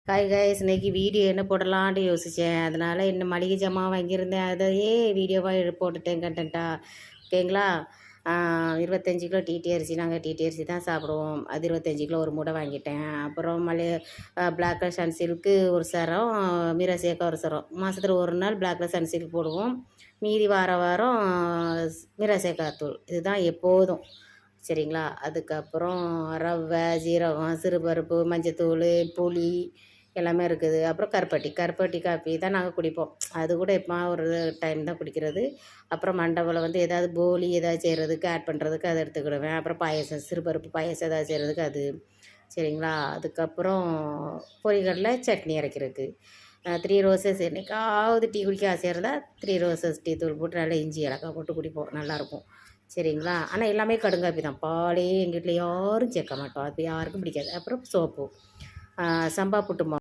Guys இன்னைக்கு video என்ன போடலான்ட்டு யோசித்தேன். அதனால் என்ன மளிகை ஜாமான் வாங்கியிருந்தேன், அதையே வீடியோவாக போட்டுட்டேன் கண்டென்ட்டா. ஓகேங்களா? 25 கிலோ டிடி அரிசி, நாங்கள் டிடி அரிசி தான் சாப்பிடுவோம். அது 25 கிலோ ஒரு மூடை வாங்கிட்டேன். அப்புறம் பிளாக் கலர் சன்சில்க்கு ஒரு சரம், மிராசேக்கா ஒரு சரம். மாதத்துல ஒரு நாள் பிளாக் கலர் சன்சில்க் போடுவோம், மீதி வாரம் மிராசேக்கா தூள். இதுதான் எப்போதும். சரிங்களா? அதுக்கப்புறம் ரவை, ஜீரகம், சிறுபருப்பு, மஞ்சத்தூள், புளி எல்லாமே இருக்குது. அப்புறம் கருப்பட்டி காப்பி தான் நாங்கள் குடிப்போம். அது கூட எப்போ ஒரு டைம் தான் குடிக்கிறது. அப்புறம் மண்டபத்தில் வந்து ஏதாவது போலி ஏதாவது செய்கிறதுக்கு ஆட் பண்ணுறதுக்கு அதை எடுத்துக்கிடுவேன். அப்புறம் பாயசம், சிறுபருப்பு பாயசம் ஏதாவது செய்கிறதுக்கு அது. சரிங்களா? அதுக்கப்புறம் பொரிகடலை சட்னி அரைக்கிறதுக்கு. 3 ரோசஸ் என்னைக்காவது டீ குடிக்க ஆசையாக இருந்தால் 3 ரோசஸ் டீ தூள் போட்டு நல்லா இஞ்சி ஏலக்காய் போட்டு குடிப்போம், நல்லாயிருக்கும். சரிங்களா? ஆனால் எல்லாமே கடுங்காப்பி தான். பாலே எங்கள் வீட்டில் யாரும் சேர்க்க மாட்டோம், அது யாருக்கும் பிடிக்காது. அப்புறம் சோப்பு, சம்பா புட்டு